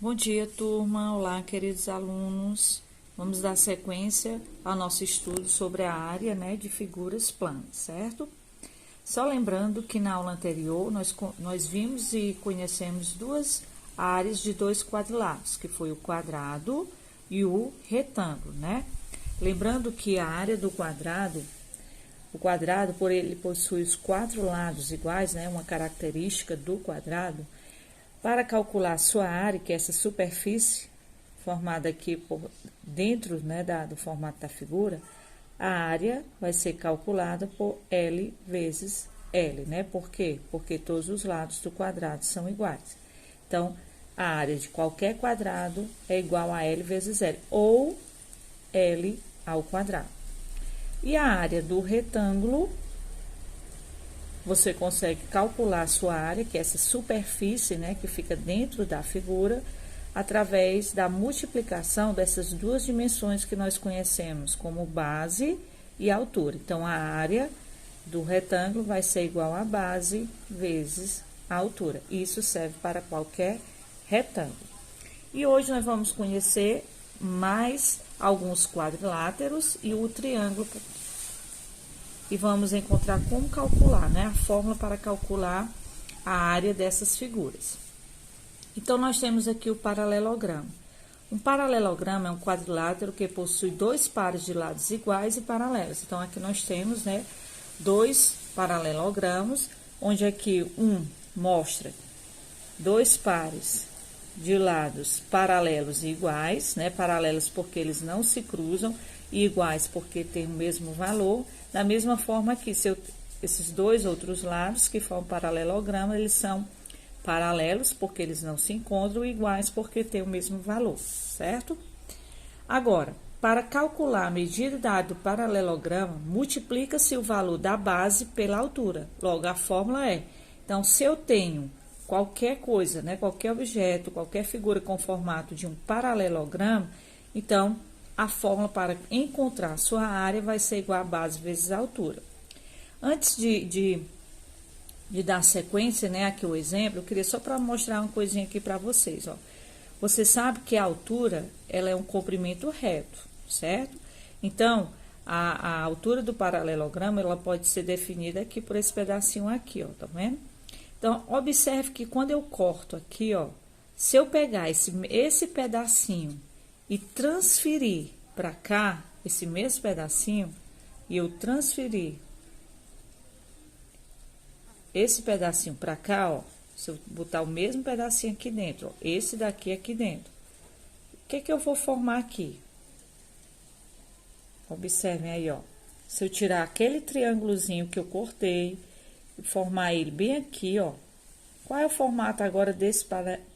Bom dia, turma. Olá, queridos alunos. Vamos dar sequência ao nosso estudo sobre a área, de figuras planas, certo? Só lembrando que na aula anterior nós vimos e conhecemos duas áreas de dois quadriláteros, que foi o quadrado e o retângulo, Lembrando que a área do quadrado, o quadrado, por ele possui os quatro lados iguais, uma característica do quadrado. Para calcular sua área, que é essa superfície formada aqui por dentro do formato da figura, a área vai ser calculada por L vezes L, Por quê? Porque todos os lados do quadrado são iguais. Então, a área de qualquer quadrado é igual a L vezes L, ou L ao quadrado. E a área do retângulo, você consegue calcular a sua área, que é essa superfície, que fica dentro da figura, através da multiplicação dessas duas dimensões que nós conhecemos como base e altura. Então, a área do retângulo vai ser igual a base vezes a altura. Isso serve para qualquer retângulo. E hoje nós vamos conhecer mais alguns quadriláteros e o triângulo. E vamos encontrar como calcular, a fórmula para calcular a área dessas figuras. Então, nós temos aqui o paralelogramo. Um paralelogramo é um quadrilátero que possui dois pares de lados iguais e paralelos. Então, aqui nós temos, dois paralelogramos, onde aqui um mostra dois pares de lados paralelos e iguais, Paralelos porque eles não se cruzam e iguais porque têm o mesmo valor. Da mesma forma que esses dois outros lados que formam paralelogramo, eles são paralelos porque eles não se encontram e iguais porque têm o mesmo valor, certo? Agora, para calcular a medida da área do paralelogramo, multiplica-se o valor da base pela altura. Logo, a fórmula é, então, se eu tenho qualquer coisa, qualquer objeto, qualquer figura com formato de um paralelogramo, então, a fórmula para encontrar a sua área vai ser igual a base vezes a altura. Antes de dar sequência, aqui o exemplo, eu queria só para mostrar uma coisinha aqui para vocês, ó. Você sabe que a altura, ela é um comprimento reto, certo? Então, a altura do paralelogramo, ela pode ser definida aqui por esse pedacinho aqui, ó, tá vendo? Então, observe que quando eu corto aqui, ó, se eu pegar esse pedacinho e transferir para cá, esse mesmo pedacinho, e eu transferir esse pedacinho para cá, ó, se eu botar o mesmo pedacinho aqui dentro, ó, esse daqui aqui dentro, o que eu vou formar aqui? Observem aí, ó, se eu tirar aquele triângulozinho que eu cortei e formar ele bem aqui, ó, qual é o formato agora desse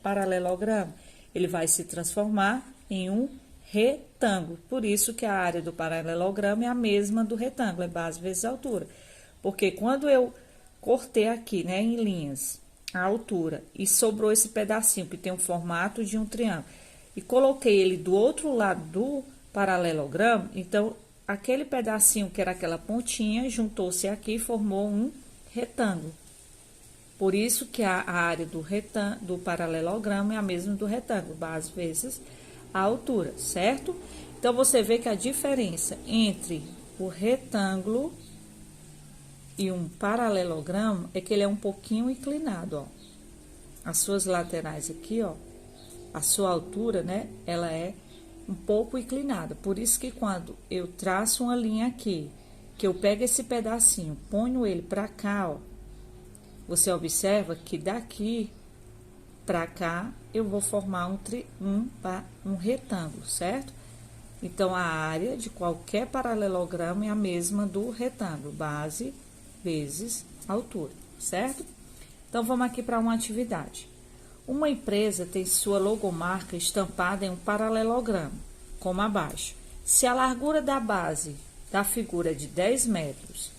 paralelogramo? Ele vai se transformar em um retângulo. Por isso que a área do paralelogramo é a mesma do retângulo, é base vezes altura. Porque quando eu cortei aqui, em linhas, a altura, e sobrou esse pedacinho que tem o formato de um triângulo, e coloquei ele do outro lado do paralelogramo, então, aquele pedacinho que era aquela pontinha, juntou-se aqui e formou um retângulo. Por isso que a área do paralelogramo é a mesma do retângulo, base vezes a altura, certo? Então, você vê que a diferença entre o retângulo e um paralelogramo é que ele é um pouquinho inclinado, ó. As suas laterais aqui, ó, a sua altura, ela é um pouco inclinada. Por isso que quando eu traço uma linha aqui, que eu pego esse pedacinho, ponho ele para cá, ó, você observa que daqui para cá eu vou formar um retângulo, certo? Então, a área de qualquer paralelogramo é a mesma do retângulo, base vezes altura, certo? Então, vamos aqui para uma atividade. Uma empresa tem sua logomarca estampada em um paralelogramo, como abaixo. Se a largura da base da figura é de 10 metros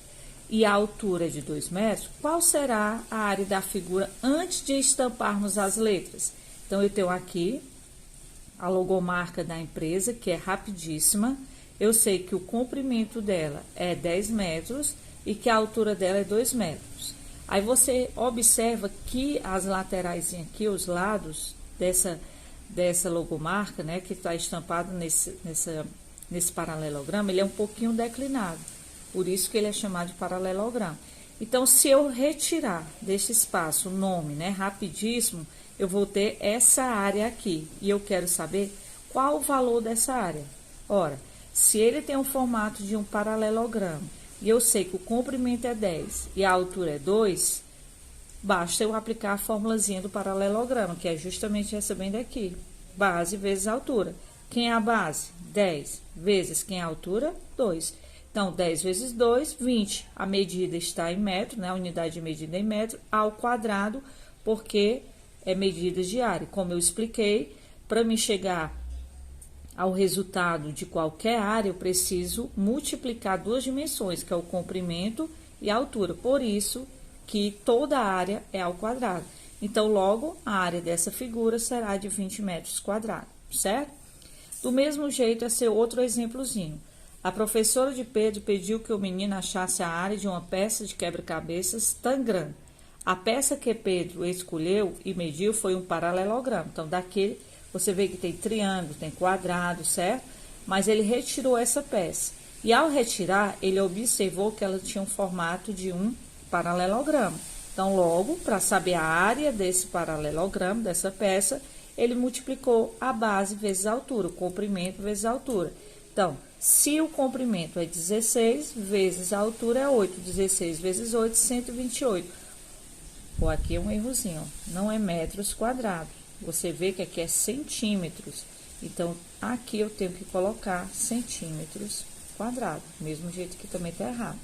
e a altura é de 2 metros, qual será a área da figura antes de estamparmos as letras? Então, eu tenho aqui a logomarca da empresa, que é rapidíssima. Eu sei que o comprimento dela é 10 metros e que a altura dela é 2 metros. Aí, você observa que as laterais aqui, os lados dessa logomarca, né, que está estampado nesse paralelogramo, ele é um pouquinho declinado. Por isso que ele é chamado de paralelogramo. Então, se eu retirar desse espaço o nome, né, rapidíssimo, eu vou ter essa área aqui. E eu quero saber qual o valor dessa área. Ora, se ele tem o formato de um paralelogramo, e eu sei que o comprimento é 10 e a altura é 2, basta eu aplicar a formulazinha do paralelogramo, que é justamente essa bem daqui. Base vezes altura. Quem é a base? 10 vezes quem é a altura? 2. Então, 10 vezes 2, 20. A medida está em metro, né? A unidade de medida em metro, ao quadrado, porque é medidas de área. Como eu expliquei, para me chegar ao resultado de qualquer área, eu preciso multiplicar duas dimensões, que é o comprimento e a altura. Por isso que toda a área é ao quadrado. Então, logo, a área dessa figura será de 20 metros quadrados, certo? Do mesmo jeito, esse é outro exemplozinho. A professora de Pedro pediu que o menino achasse a área de uma peça de quebra-cabeças Tangram. A peça que Pedro escolheu e mediu foi um paralelogramo. Então, daquele, você vê que tem triângulo, tem quadrado, certo? Mas ele retirou essa peça. E ao retirar, ele observou que ela tinha um formato de um paralelogramo. Então, logo, para saber a área desse paralelogramo, dessa peça, ele multiplicou a base vezes a altura, o comprimento vezes a altura. Então, se o comprimento é 16, vezes a altura é 8. 16 vezes 8, 128. Ou aqui é um errozinho, ó. Não é metros quadrados. Você vê que aqui é centímetros. Então, aqui eu tenho que colocar centímetros quadrados. Mesmo jeito que também está errado.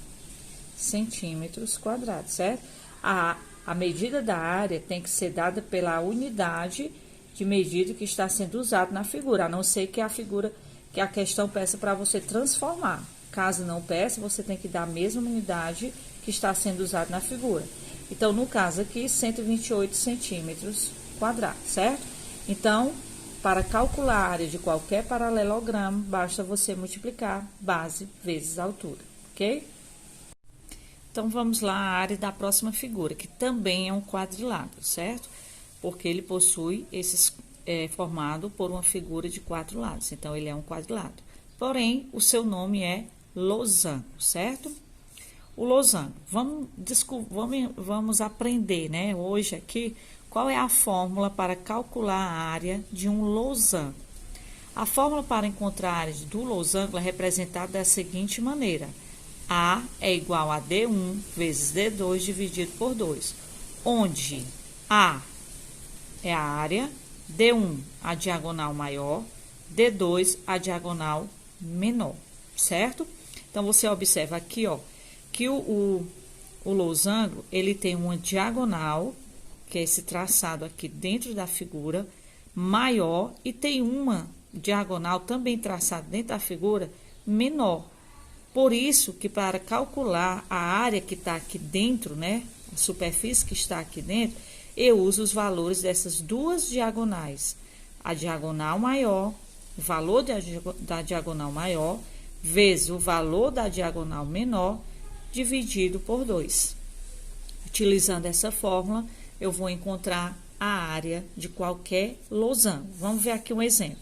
Centímetros quadrados, certo? A medida da área tem que ser dada pela unidade de medida que está sendo usada na figura, a não ser que a questão peça para você transformar. Caso não peça, você tem que dar a mesma unidade que está sendo usada na figura. Então, no caso aqui, 128 centímetros quadrados, certo? Então, para calcular a área de qualquer paralelogramo, basta você multiplicar base vezes altura, ok? Então, vamos lá à área da próxima figura, que também é um quadrilátero, certo? Porque ele possui formado por uma figura de 4 lados. Então, ele é um quadrilátero. Porém, o seu nome é losango, certo? O losango. Vamos aprender, né, hoje aqui, qual é a fórmula para calcular a área de um losango. A fórmula para encontrar a área do losango é representada da seguinte maneira. A é igual a D1 vezes D2 dividido por 2, onde A é a área, D1 a diagonal maior, D2 a diagonal menor, certo? Então, você observa aqui, ó, que o losango, ele tem uma diagonal, que é esse traçado aqui dentro da figura, maior, e tem uma diagonal também traçada dentro da figura, menor. Por isso que para calcular a área que está aqui dentro, né, a superfície que está aqui dentro, eu uso os valores dessas duas diagonais. A diagonal maior, o valor da diagonal maior, vezes o valor da diagonal menor, dividido por 2. Utilizando essa fórmula, eu vou encontrar a área de qualquer losango. Vamos ver aqui um exemplo.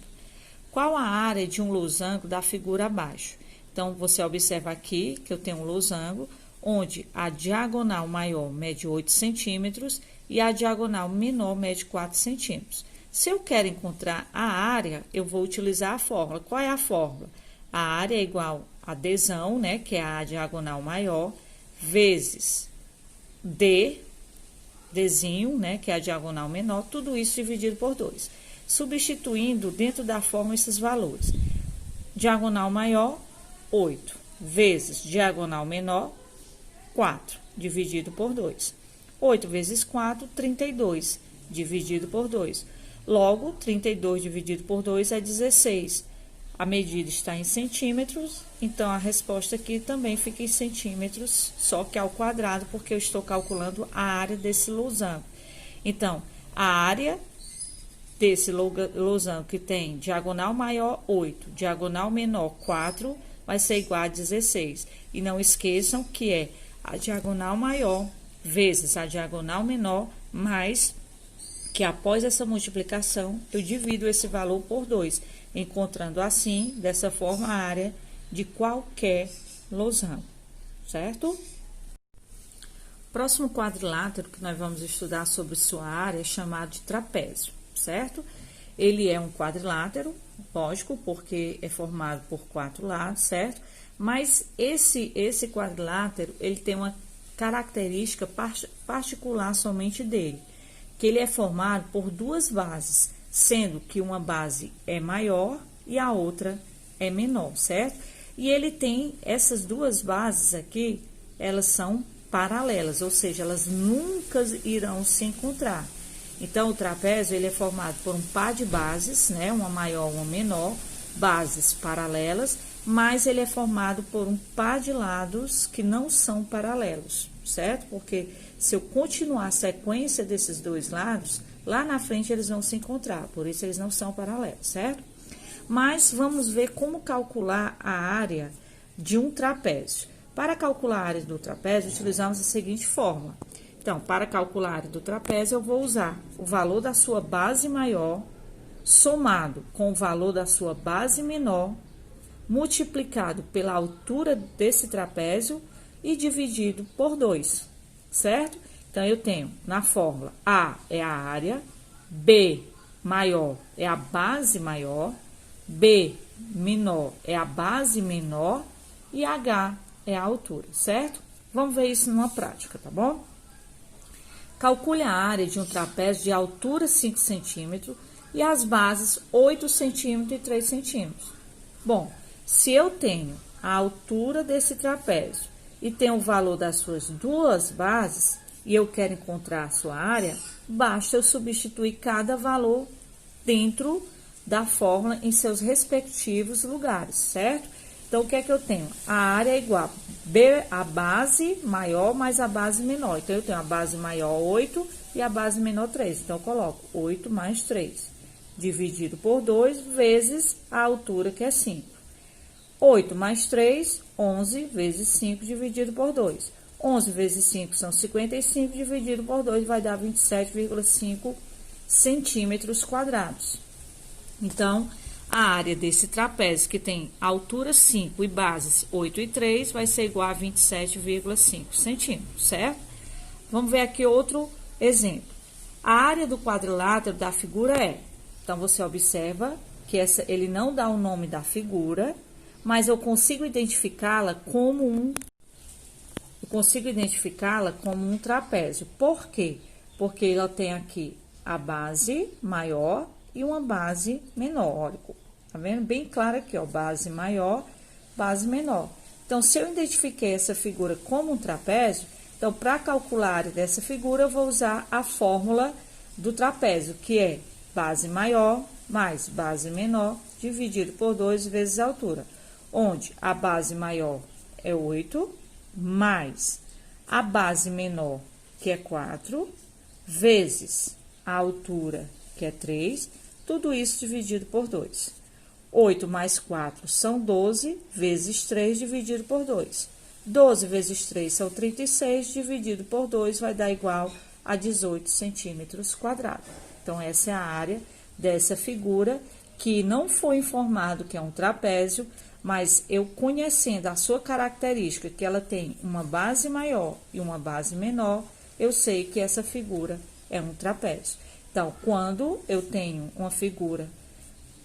Qual a área de um losango da figura abaixo? Então, você observa aqui que eu tenho um losango, onde a diagonal maior mede 8 centímetros e a diagonal menor mede 4 centímetros. Se eu quero encontrar a área, eu vou utilizar a fórmula. Qual é a fórmula? A área é igual a Dzão, né, que é a diagonal maior, vezes Dzinho, né, que é a diagonal menor, tudo isso dividido por 2. Substituindo dentro da fórmula esses valores. Diagonal maior, 8, vezes diagonal menor, 4, dividido por 2. 8 vezes 4, 32, dividido por 2. Logo, 32 dividido por 2 é 16. A medida está em centímetros, então a resposta aqui também fica em centímetros, só que ao quadrado, porque eu estou calculando a área desse losango. Então, a área desse losango que tem diagonal maior 8, diagonal menor 4, vai ser igual a 16. E não esqueçam que é a diagonal maior vezes a diagonal menor mais que após essa multiplicação, eu divido esse valor por 2, encontrando assim, dessa forma, a área de qualquer losango, certo? Próximo quadrilátero que nós vamos estudar sobre sua área é chamado de trapézio, certo? Ele é um quadrilátero, lógico, porque é formado por 4 lados, certo? Mas esse quadrilátero, ele tem uma característica particular somente dele, que ele é formado por 2 bases, sendo que uma base é maior e a outra é menor, certo? E ele tem essas 2 bases aqui, elas são paralelas, ou seja, elas nunca irão se encontrar. Então, o trapézio, ele é formado por um par de bases, né? Uma maior, uma menor, bases paralelas, mas ele é formado por um par de lados que não são paralelos, certo? Porque se eu continuar a sequência desses 2 lados, lá na frente eles vão se encontrar, por isso eles não são paralelos, certo? Mas vamos ver como calcular a área de um trapézio. Para calcular a área do trapézio, utilizamos a seguinte fórmula. Então, para calcular a área do trapézio, eu vou usar o valor da sua base maior somado com o valor da sua base menor, multiplicado pela altura desse trapézio e dividido por 2, certo? Então, eu tenho na fórmula A é a área, B maior é a base maior, B menor é a base menor e H é a altura, certo? Vamos ver isso numa prática, tá bom? Calcule a área de um trapézio de altura 5 centímetros e as bases 8 centímetros e 3 centímetros. Bom, se eu tenho a altura desse trapézio e tenho o valor das suas 2 bases e eu quero encontrar a sua área, basta eu substituir cada valor dentro da fórmula em seus respectivos lugares, certo? Então, o que é que eu tenho? A área é igual a base maior mais a base menor. Então, eu tenho a base maior 8 e a base menor 3. Então, eu coloco 8 mais 3, dividido por 2, vezes a altura, que é 5. 8 mais 3, 11, vezes 5, dividido por 2. 11 vezes 5 são 55, dividido por 2, vai dar 27,5 centímetros quadrados. Então, a área desse trapézio, que tem altura 5 e bases 8 e 3, vai ser igual a 27,5 centímetros, certo? Vamos ver aqui outro exemplo. A área do quadrilátero da figura é... Então, você observa que ele não dá o nome da figura, mas eu consigo identificá-la como um trapézio. Por quê? Porque ela tem aqui a base maior e uma base menor, olha, tá vendo? Bem claro aqui, ó, base maior, base menor. Então, se eu identifiquei essa figura como um trapézio, então, para calcular a área dessa figura, eu vou usar a fórmula do trapézio, que é base maior mais base menor, dividido por 2 vezes a altura, onde a base maior é 8, mais a base menor, que é 4, vezes a altura, que é 3, tudo isso dividido por 2. 8 mais 4 são 12, vezes 3 dividido por 2. 12 vezes 3 são 36, dividido por 2 vai dar igual a 18 centímetros quadrados. Então, essa é a área dessa figura, que não foi informado que é um trapézio, mas eu conhecendo a sua característica, que ela tem uma base maior e uma base menor, eu sei que essa figura é um trapézio. Então, quando eu tenho uma figura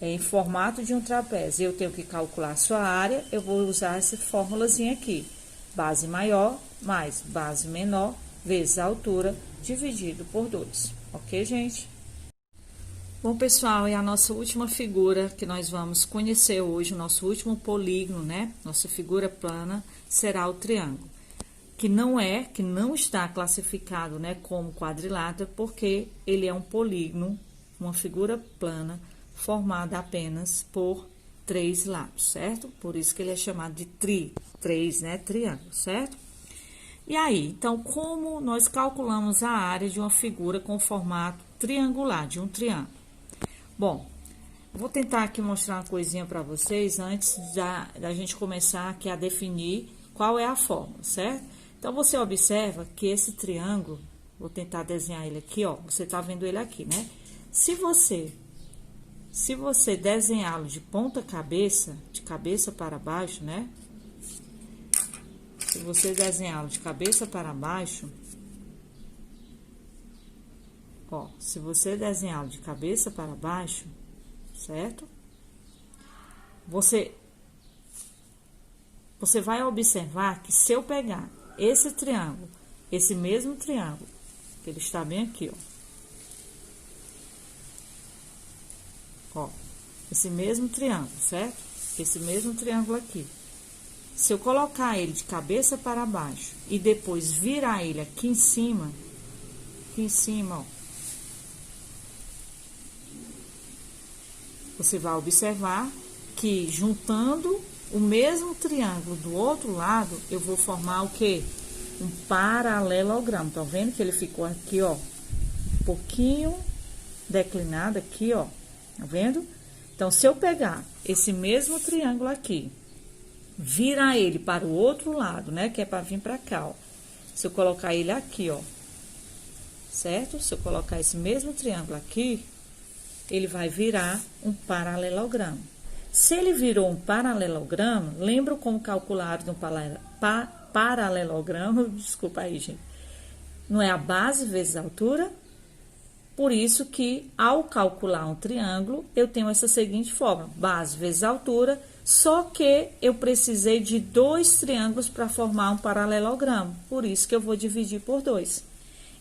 em formato de um trapézio, eu tenho que calcular a sua área, eu vou usar essa formulazinha aqui. Base maior mais base menor vezes a altura, dividido por 2. Ok, gente? Bom, pessoal, e a nossa última figura que nós vamos conhecer hoje, o nosso último polígono, né? Nossa figura plana será o triângulo, que não está classificado, né, como quadrilátero, porque ele é um polígono, uma figura plana, formada apenas por 3 lados, certo? Por isso que ele é chamado de triângulo, certo? E aí, então, como nós calculamos a área de uma figura com formato triangular, de um triângulo? Bom, vou tentar aqui mostrar uma coisinha para vocês antes da gente começar aqui a definir qual é a fórmula, certo? Então, você observa que esse triângulo, Vou tentar desenhar ele aqui, ó. Você tá vendo ele aqui, né? Se você desenhá-lo de ponta cabeça, de cabeça para baixo, né? Se você desenhá-lo de cabeça para baixo, ó, se você desenhá-lo de cabeça para baixo, certo? Você vai observar que se eu pegar esse triângulo, esse mesmo triângulo, que ele está bem aqui, ó. Ó, esse mesmo triângulo, certo? Esse mesmo triângulo aqui. Se eu colocar ele de cabeça para baixo e depois virar ele aqui em cima, ó. Você vai observar que juntando o mesmo triângulo do outro lado, eu vou formar o quê? Um paralelogramo. Tá vendo que ele ficou aqui, ó, um pouquinho declinado aqui, ó. Tá vendo? Então, se eu pegar esse mesmo triângulo aqui, virar ele para o outro lado, né? Que é para vir para cá, ó. Se eu colocar ele aqui, ó. Certo? Se eu colocar esse mesmo triângulo aqui, ele vai virar um paralelogramo. Se ele virou um paralelogramo, lembra como calcular um paralelogramo? Desculpa aí, gente. Não é a base vezes a altura? Por isso que, ao calcular um triângulo, eu tenho essa seguinte fórmula: base vezes altura, só que eu precisei de 2 triângulos para formar um paralelogramo. Por isso que eu vou dividir por 2.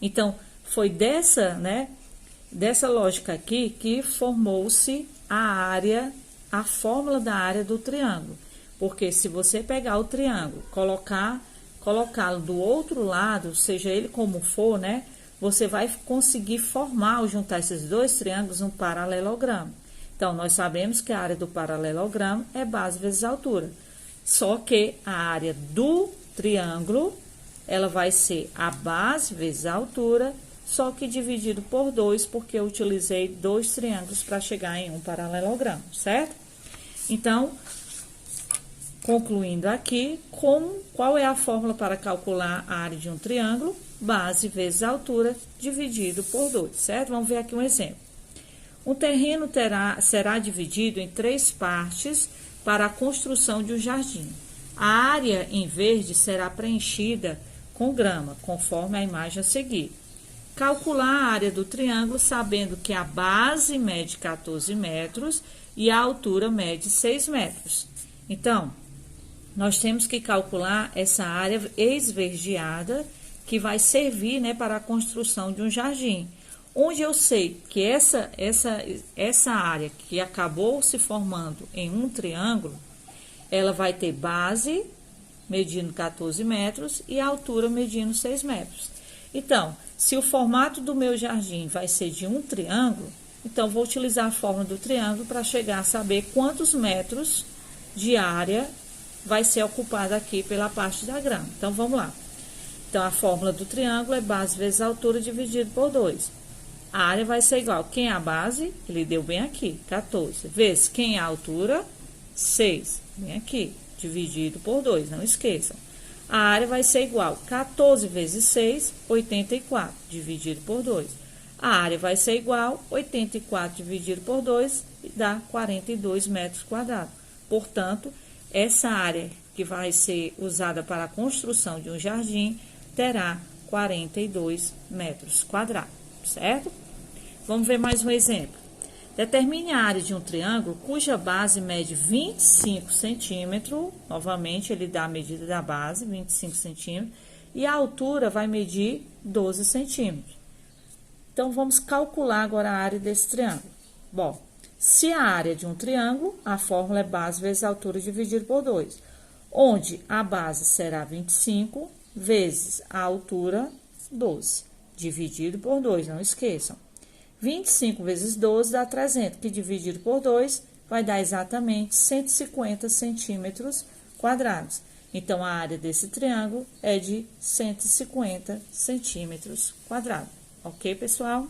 Então, foi dessa lógica aqui que formou-se a fórmula da área do triângulo. Porque se você pegar o triângulo, colocá-lo do outro lado, seja ele como for, né? Você vai conseguir formar, ao juntar esses 2 triângulos, um paralelogramo. Então, nós sabemos que a área do paralelogramo é base vezes altura. Só que a área do triângulo, ela vai ser a base vezes a altura, só que dividido por 2, porque eu utilizei 2 triângulos para chegar em um paralelogramo, certo? Então, concluindo aqui, qual é a fórmula para calcular a área de um triângulo? Base vezes altura dividido por 2, certo? Vamos ver aqui um exemplo. Um terreno será dividido em 3 partes para a construção de um jardim. A área em verde será preenchida com grama, conforme a imagem a seguir. Calcular a área do triângulo sabendo que a base mede 14 metros e a altura mede 6 metros. Então, nós temos que calcular essa área esverdeada que vai servir, né, para a construção de um jardim. Onde eu sei que essa área que acabou se formando em um triângulo, ela vai ter base medindo 14 metros e a altura medindo 6 metros. Então, se o formato do meu jardim vai ser de um triângulo, então vou utilizar a fórmula do triângulo para chegar a saber quantos metros de área vai ser ocupada aqui pela parte da grama. Então, vamos lá. Então, a fórmula do triângulo é base vezes altura dividido por 2. A área vai ser igual. Quem é a base? Ele deu bem aqui, 14. Vezes quem é a altura? 6. Bem aqui, dividido por 2, não esqueçam. A área vai ser igual 14 vezes 6, 84, dividido por 2. A área vai ser igual 84 dividido por 2, e dá 42 metros quadrados. Portanto, essa área que vai ser usada para a construção de um jardim terá 42 metros quadrados, certo? Vamos ver mais um exemplo. Determine a área de um triângulo cuja base mede 25 centímetros. Novamente, ele dá a medida da base, 25 centímetros. E a altura vai medir 12 centímetros. Então, vamos calcular agora a área desse triângulo. Bom, se a área de um triângulo, a fórmula é base vezes altura dividido por 2. Onde a base será 25 vezes a altura, 12. Dividido por 2, não esqueçam. 25 vezes 12 dá 300, que dividido por 2 vai dar exatamente 150 centímetros quadrados. Então, a área desse triângulo é de 150 centímetros quadrados. Ok, pessoal?